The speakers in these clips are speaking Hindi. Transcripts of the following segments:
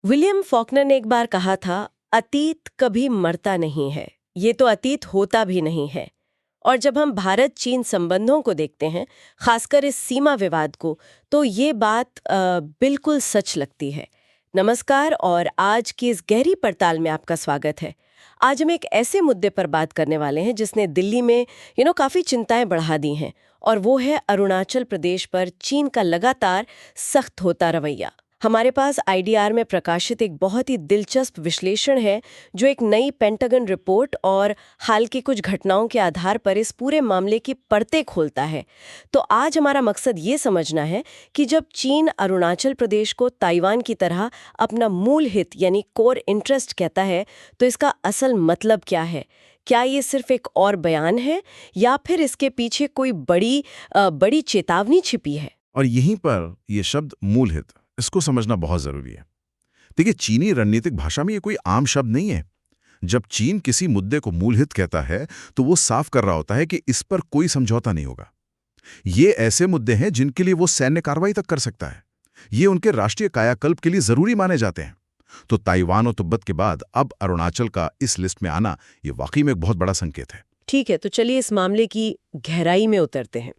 विलियम फॉकनर ने एक बार कहा था, अतीत कभी मरता नहीं है, ये तो अतीत होता भी नहीं है। और जब हम भारत चीन संबंधों को देखते हैं, खासकर इस सीमा विवाद को, तो ये बात बिल्कुल सच लगती है। नमस्कार और आज की इस गहरी पड़ताल में आपका स्वागत है। आज हम एक ऐसे मुद्दे पर बात करने वाले हैं जिसने दिल्ली में काफ़ी चिंताएं बढ़ा दी हैं, और वो है अरुणाचल प्रदेश पर चीन का लगातार सख्त होता रवैया। हमारे पास आईडीआर में प्रकाशित एक बहुत ही दिलचस्प विश्लेषण है जो एक नई पेंटागन रिपोर्ट और हाल की कुछ घटनाओं के आधार पर इस पूरे मामले की परतें खोलता है। तो आज हमारा मकसद ये समझना है कि जब चीन अरुणाचल प्रदेश को ताइवान की तरह अपना मूल हित यानी कोर इंटरेस्ट कहता है, तो इसका असल मतलब क्या है। क्या ये सिर्फ एक और बयान है या फिर इसके पीछे कोई बड़ी चेतावनी छिपी है। और यहीं पर यह शब्द मूल हित, इसको समझना बहुत जरूरी है। देखिए, चीनी रणनीतिक भाषा में ये कोई आम शब्द नहीं है। जब चीन किसी मुद्दे को मूल हित कहता है तो वो साफ कर रहा होता है कि इस पर कोई समझौता नहीं होगा। ये ऐसे मुद्दे हैं जिनके लिए वो सैन्य कार्रवाई तक कर सकता है। ये उनके राष्ट्रीय कायाकल्प के लिए जरूरी माने जाते हैं। तो ताइवान और तिब्बत के बाद अब अरुणाचल का इस लिस्ट में आना ये वाकई में एक बहुत बड़ा संकेत है। ठीक है, तो चलिए इस मामले की गहराई में उतरते हैं।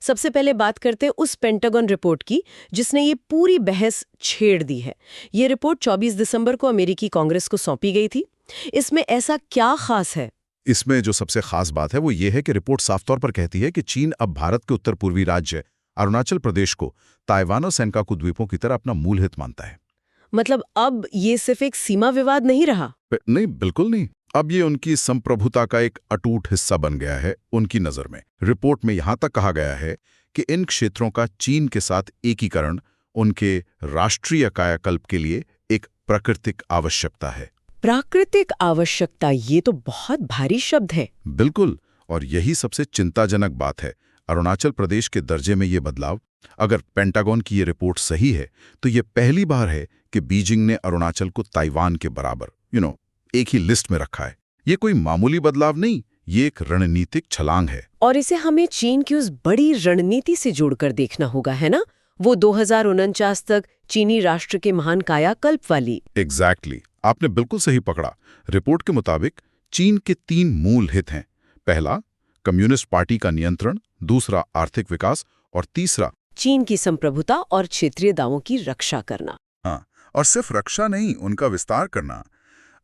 सबसे पहले बात करते हैं उस पेंटागन रिपोर्ट की जिसने ये पूरी बहस छेड़ दी है। ये रिपोर्ट 24 दिसंबर को अमेरिकी कांग्रेस को सौंपी गई थी। इसमें ऐसा क्या खास है? इसमें जो सबसे खास बात है वो ये है कि रिपोर्ट साफ तौर पर कहती है कि चीन अब भारत के उत्तर पूर्वी राज्य अरुणाचल प्रदेश को ताइवान और सेनकाकू द्वीपों की तरह अपना मूल हित मानता है। मतलब अब ये सिर्फ एक सीमा विवाद नहीं रहा। नहीं, बिल्कुल नहीं। अब ये उनकी संप्रभुता का एक अटूट हिस्सा बन गया है उनकी नजर में। रिपोर्ट में यहां तक कहा गया है कि इन क्षेत्रों का चीन के साथ एकीकरण उनके राष्ट्रीय कायाकल्प के लिए एक प्राकृतिक आवश्यकता है। प्राकृतिक आवश्यकता, ये तो बहुत भारी शब्द है। बिल्कुल, और यही सबसे चिंताजनक बात है। अरुणाचल प्रदेश के दर्जे में ये बदलाव, अगर पेंटागन की ये रिपोर्ट सही है तो ये पहली बार है कि बीजिंग ने अरुणाचल को ताइवान के बराबर एक ही लिस्ट में रखा है। ये कोई मामूली बदलाव नहीं, ये एक रणनीतिक छलांग है। और इसे हमें चीन की उस बड़ी रणनीति से जोड़कर देखना होगा, है ना? वो 2049 तक चीनी राष्ट्र के महान कायाकल्प वाली। एग्जैक्टली, आपने बिल्कुल सही पकड़ा। रिपोर्ट के मुताबिक चीन के 3 मूल हित हैं। पहला, कम्युनिस्ट पार्टी का नियंत्रण, दूसरा आर्थिक विकास और तीसरा चीन की संप्रभुता और क्षेत्रीय दावों की रक्षा करना। हाँ, और सिर्फ रक्षा नहीं, उनका विस्तार करना।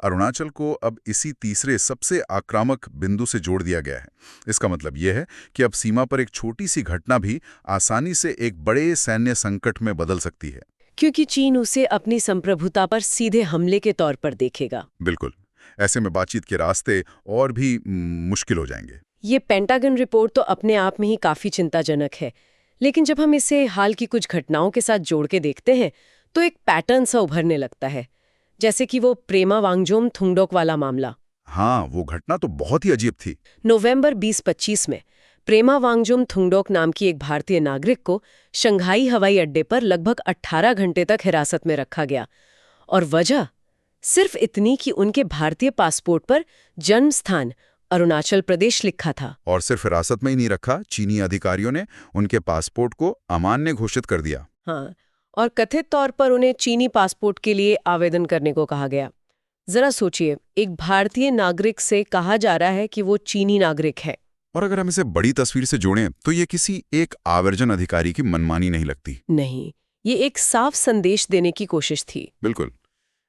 अरुणाचल को अब इसी तीसरे सबसे आक्रामक बिंदु से जोड़ दिया गया है। इसका मतलब यह है कि अब सीमा पर एक छोटी सी घटना भी आसानी से एक बड़े सैन्य संकट में बदल सकती है, क्योंकि चीन उसे अपनी संप्रभुता पर सीधे हमले के तौर पर देखेगा। बिल्कुल। ऐसे में बातचीत के रास्ते और भी मुश्किल हो जाएंगे। ये पेंटागन रिपोर्ट तो अपने आप में ही काफी चिंताजनक है, लेकिन जब हम इसे हाल की कुछ घटनाओं के साथ जोड़ के देखते हैं तो एक पैटर्न सा उभरने लगता है। जैसे कि वो प्रेमा वांगजोम थुंगडोक वाला मामला। हाँ, वो घटना तो बहुत ही अजीब थी। नवंबर 2025 में प्रेमा वांगजोम थुंगडोक नाम की एक भारतीय नागरिक को शंघाई हवाई अड्डे पर लगभग 18 घंटे तक हिरासत में रखा गया, और वजह सिर्फ इतनी कि उनके भारतीय पासपोर्ट पर जन्म स्थान अरुणाचल प्रदेश लिखा था। और सिर्फ हिरासत में ही नहीं रखा, चीनी अधिकारियों ने उनके पासपोर्ट को अमान्य घोषित कर दिया। हाँ, और कथित तौर पर उन्हें चीनी पासपोर्ट के लिए आवेदन करने को कहा गया। जरा सोचिए, एक भारतीय नागरिक से कहा जा रहा है कि वो चीनी नागरिक है। और अगर हम इसे बड़ी तस्वीर से जोड़ें तो ये किसी एक आवर्जन अधिकारी की मनमानी नहीं लगती। नहीं, ये एक साफ संदेश देने की कोशिश थी। बिल्कुल।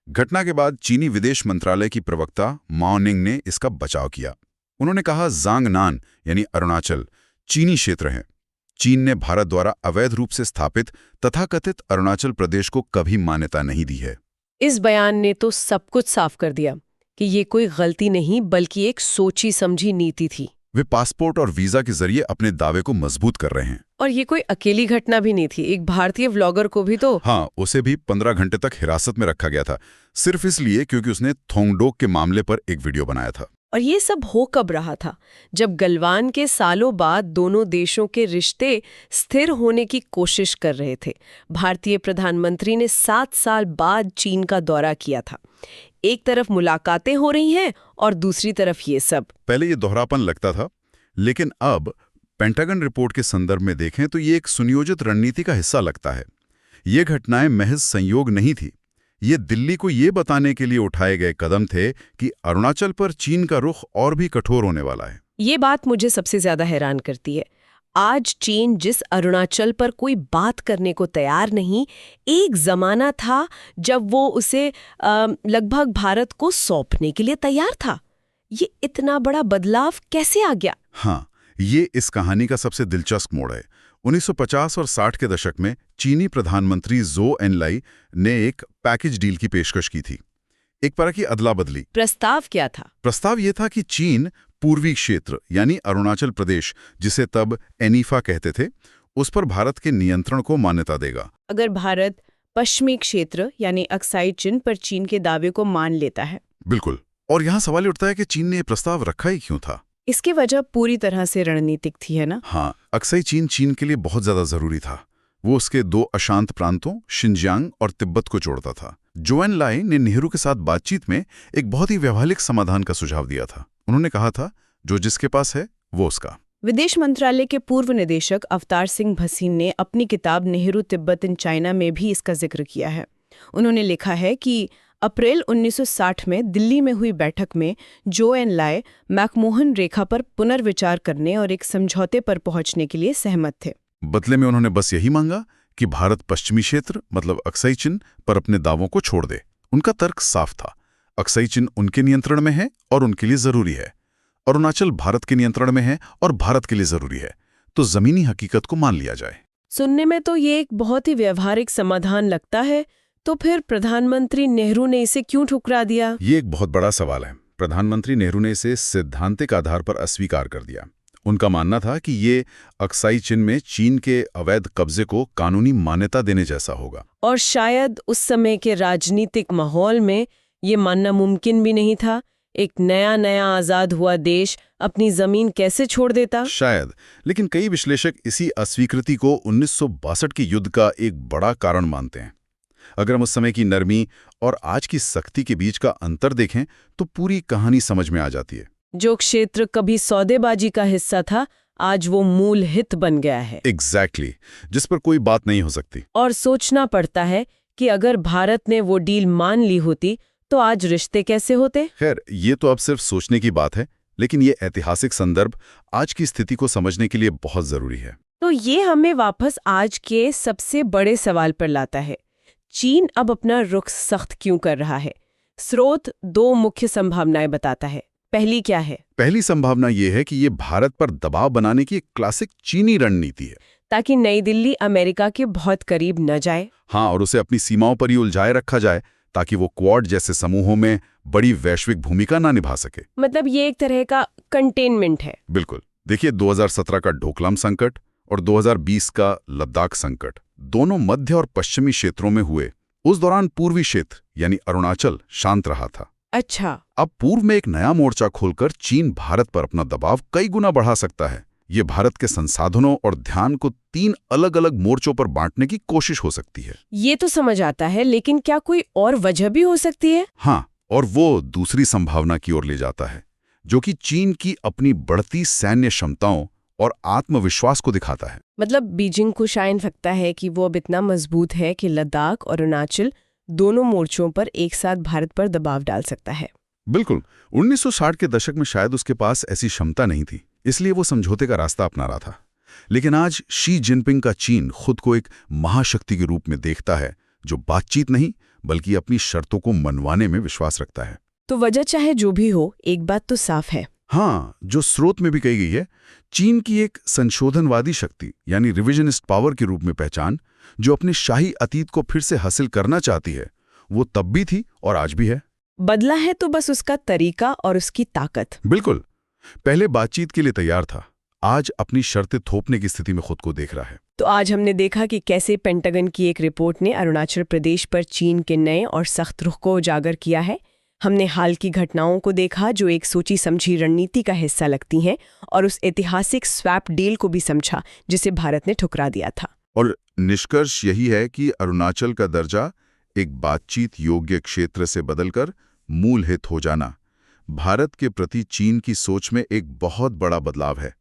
घटना के बाद चीनी विदेश मंत्रालय की प्रवक्ता माओ निंग ने इसका बचाव किया। उन्होंने कहा, जांगनान यानी अरुणाचल चीनी क्षेत्र है। चीन ने भारत द्वारा अवैध रूप से स्थापित तथाकथित अरुणाचल प्रदेश को कभी मान्यता नहीं दी है। इस बयान ने तो सब कुछ साफ कर दिया कि ये कोई गलती नहीं बल्कि एक सोची समझी नीति थी। वे पासपोर्ट और वीजा के जरिए अपने दावे को मजबूत कर रहे हैं। और ये कोई अकेली घटना भी नहीं थी। एक भारतीय व्लॉगर को भी तो हाँ, उसे भी 15 घंटे तक हिरासत में रखा गया था, सिर्फ इसलिए क्योंकि उसने थोंगडोक के मामले पर एक वीडियो बनाया था। और ये सब हो कब रहा था? जब गलवान के सालों बाद दोनों देशों के रिश्ते स्थिर होने की कोशिश कर रहे थे। भारतीय प्रधानमंत्री ने 7 साल बाद चीन का दौरा किया था। एक तरफ मुलाकातें हो रही हैं और दूसरी तरफ ये सब। पहले ये दोहरापन लगता था, लेकिन अब पेंटागन रिपोर्ट के संदर्भ में देखें तो ये एक सुनियोजित रणनीति का हिस्सा लगता है। ये घटनाएं महज संयोग नहीं थी, ये दिल्ली को ये बताने के लिए उठाए गए कदम थे कि अरुणाचल पर चीन का रुख और भी कठोर होने वाला है। ये बात मुझे सबसे ज्यादा हैरान करती है। आज चीन जिस अरुणाचल पर कोई बात करने को तैयार नहीं, एक जमाना था जब वो उसे लगभग भारत को सौंपने के लिए तैयार था। ये इतना बड़ा बदलाव कैसे आ गया? हाँ, ये इस कहानी का सबसे दिलचस्प मोड़ है। 1950 और 60 के दशक में चीनी प्रधानमंत्री ज़ो एनलाई ने एक पैकेज डील की पेशकश की थी, एक तरह की अदला बदली। प्रस्ताव क्या था? प्रस्ताव ये था कि चीन पूर्वी क्षेत्र यानी अरुणाचल प्रदेश, जिसे तब एनीफा कहते थे, उस पर भारत के नियंत्रण को मान्यता देगा। अगर भारत पश्चिमी क्षेत्र यानी अक्साई चिन पर चीन के दावे को मान लेता है। बिल्कुल। और यहाँ सवाल उठता है कि चीन ने ये प्रस्ताव रखा ही क्यों था? इसकी वजह पूरी तरह से रणनीतिक थी, है ना? हाँ, अक्साई चीन के लिए बहुत ज्यादा जरूरी था। वो उसके 2 अशांत प्रांतों शिनजियांग और तिब्बत को जोड़ता था। ज़ो एनलाई ने नेहरू के साथ बातचीत में एक बहुत ही व्यावहारिक समाधान का सुझाव दिया था। उन्होंने कहा था, जो जिसके पास है वो उसका। विदेश मंत्रालय के पूर्व निदेशक अवतार सिंह भसीन ने अपनी किताब नेहरू तिब्बत इन चाइना में भी इसका जिक्र किया है। उन्होंने लिखा है कि अप्रैल 1960 में दिल्ली में हुई बैठक में ज़ो एनलाई मैकमोहन रेखा पर पुनर्विचार करने और एक समझौते पर पहुंचने के लिए सहमत थे। बदले में उन्होंने बस यही मांगा कि भारत पश्चिमी क्षेत्र मतलब अक्साई चिन पर अपने दावों को छोड़ दे। उनका तर्क साफ था, अक्साई चिन उनके नियंत्रण में है और उनके लिए जरूरी है। अरुणाचल भारत के नियंत्रण में है और भारत के लिए जरूरी है, तो जमीनी हकीकत को मान लिया जाए। सुनने में तो ये एक बहुत ही व्यवहारिक समाधान लगता है, तो फिर प्रधानमंत्री नेहरू ने इसे क्यों ठुकरा दिया? ये एक बहुत बड़ा सवाल है। प्रधानमंत्री नेहरू ने इसे सैद्धांतिक आधार पर अस्वीकार कर दिया। उनका मानना था कि ये अक्साई चिन में चीन के अवैध कब्जे को कानूनी मान्यता देने जैसा होगा। और शायद उस समय के राजनीतिक माहौल में ये मानना मुमकिन भी नहीं था। एक नया आजाद हुआ देश अपनी जमीन कैसे छोड़ देता? शायद, लेकिन कई विश्लेषक इसी अस्वीकृति को 1962 के युद्ध का एक बड़ा कारण मानते हैं। अगर हम उस समय की नरमी और आज की सख्ती के बीच का अंतर देखें तो पूरी कहानी समझ में आ जाती है। जो क्षेत्र कभी सौदेबाजी का हिस्सा था, आज वो मूल हित बन गया है। एग्जैक्टली, जिस पर कोई बात नहीं हो सकती। और सोचना पड़ता है कि अगर भारत ने वो डील मान ली होती तो आज रिश्ते कैसे होते? खैर, ये तो अब सिर्फ सोचने की बात है, लेकिन ये ऐतिहासिक संदर्भ आज की स्थिति को समझने के लिए बहुत जरूरी है। तो ये हमें वापस आज के सबसे बड़े सवाल पर लाता है, चीन अब अपना रुख सख्त क्यों कर रहा है? स्रोत 2 मुख्य संभावनाएं बताता है। पहली क्या है? पहली संभावना ये है कि ये भारत पर दबाव बनाने की एक क्लासिक चीनी रणनीति है, ताकि नई दिल्ली अमेरिका के बहुत करीब न जाए। हाँ, और उसे अपनी सीमाओं पर ही उलझाए रखा जाए ताकि वो क्वाड जैसे समूहों में बड़ी वैश्विक भूमिका ना निभा सके। मतलब ये एक तरह का कंटेनमेंट है। बिल्कुल। देखिए, 2017 का डोकलाम संकट और 2020 का लद्दाख संकट दोनों मध्य और पश्चिमी क्षेत्रों में हुए। उस दौरान पूर्वी क्षेत्र यानी अरुणाचल शांत रहा था। अच्छा। अब पूर्व में एक नया मोर्चा खोलकर चीन भारत पर अपना दबाव कई गुना बढ़ा सकता है। ये भारत के संसाधनों और ध्यान को 3 अलग-अलग मोर्चों पर बांटने की कोशिश हो सकती है। ये तो समझ आता है, लेकिन क्या कोई और वजह भी हो सकती है? हाँ, और वो दूसरी संभावना की ओर ले जाता है, जो कि चीन की अपनी बढ़ती सैन्य क्षमताओं और आत्मविश्वास को दिखाता है। मतलब बीजिंग को शायद लगता है कि वो अब इतना मजबूत है कि लद्दाख और अरुणाचल दोनों मोर्चों पर एक साथ भारत पर दबाव डाल सकता है। बिल्कुल। 1960 के दशक में शायद उसके पास ऐसी क्षमता नहीं थी, इसलिए वो समझौते का रास्ता अपना रहा था। लेकिन आज शी जिनपिंग का चीन खुद को एक महाशक्ति के रूप में देखता है, जो बातचीत नहीं बल्कि अपनी शर्तों को मनवाने में विश्वास रखता है। तो वजह चाहे जो भी हो, एक बात तो साफ है। हाँ, जो स्रोत में भी कही गई है, चीन की एक संशोधनवादी शक्ति यानी रिविजनिस्ट पावर के रूप में पहचान, जो अपने शाही अतीत को फिर से हासिल करना चाहती है, वो तब भी थी और आज भी है। बदला है तो बस उसका तरीका और उसकी ताकत। बिल्कुल। पहले बातचीत के लिए तैयार था, आज अपनी शर्तें थोपने की स्थिति में खुद को देख रहा है। तो आज हमने देखा कि कैसे पेंटागन की एक रिपोर्ट ने अरुणाचल प्रदेश पर चीन के नए और सख्त रुख को उजागर किया है। हमने हाल की घटनाओं को देखा जो एक सोची समझी रणनीति का हिस्सा लगती हैं, और उस ऐतिहासिक स्वैप डील को भी समझा जिसे भारत ने ठुकरा दिया था। और निष्कर्ष यही है कि अरुणाचल का दर्जा एक बातचीत योग्य क्षेत्र से बदलकर मूल हित हो जाना भारत के प्रति चीन की सोच में एक बहुत बड़ा बदलाव है।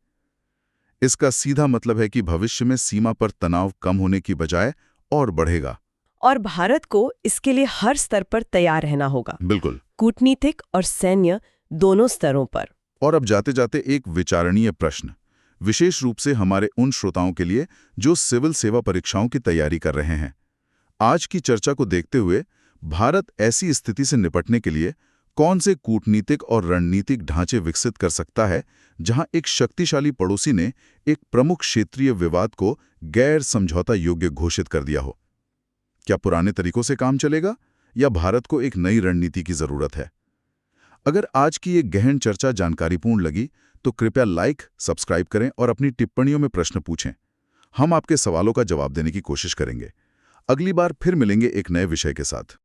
इसका सीधा मतलब है कि भविष्य में सीमा पर तनाव कम होने की बजाय और बढ़ेगा। और भारत को इसके लिए हर स्तर पर तैयार रहना होगा, बिल्कुल। कूटनीतिक और सैन्य दोनों स्तरों पर। और अब जाते जाते एक विचारणीय प्रश्न, विशेष रूप से हमारे उन श्रोताओं के लिए जो सिविल सेवा परीक्षाओं की तैयारी कर रहे हैं। आज की चर्चा को देखते हुए भारत ऐसी स्थिति से निपटने के लिए कौन से कूटनीतिक और रणनीतिक ढांचे विकसित कर सकता है जहां एक शक्तिशाली पड़ोसी ने एक प्रमुख क्षेत्रीय विवाद को गैर समझौता योग्य घोषित कर दिया हो? क्या पुराने तरीकों से काम चलेगा या भारत को एक नई रणनीति की जरूरत है? अगर आज की ये गहन चर्चा जानकारीपूर्ण लगी तो कृपया लाइक, सब्सक्राइब करें और अपनी टिप्पणियों में प्रश्न पूछें। हम आपके सवालों का जवाब देने की कोशिश करेंगे। अगली बार फिर मिलेंगे एक नए विषय के साथ।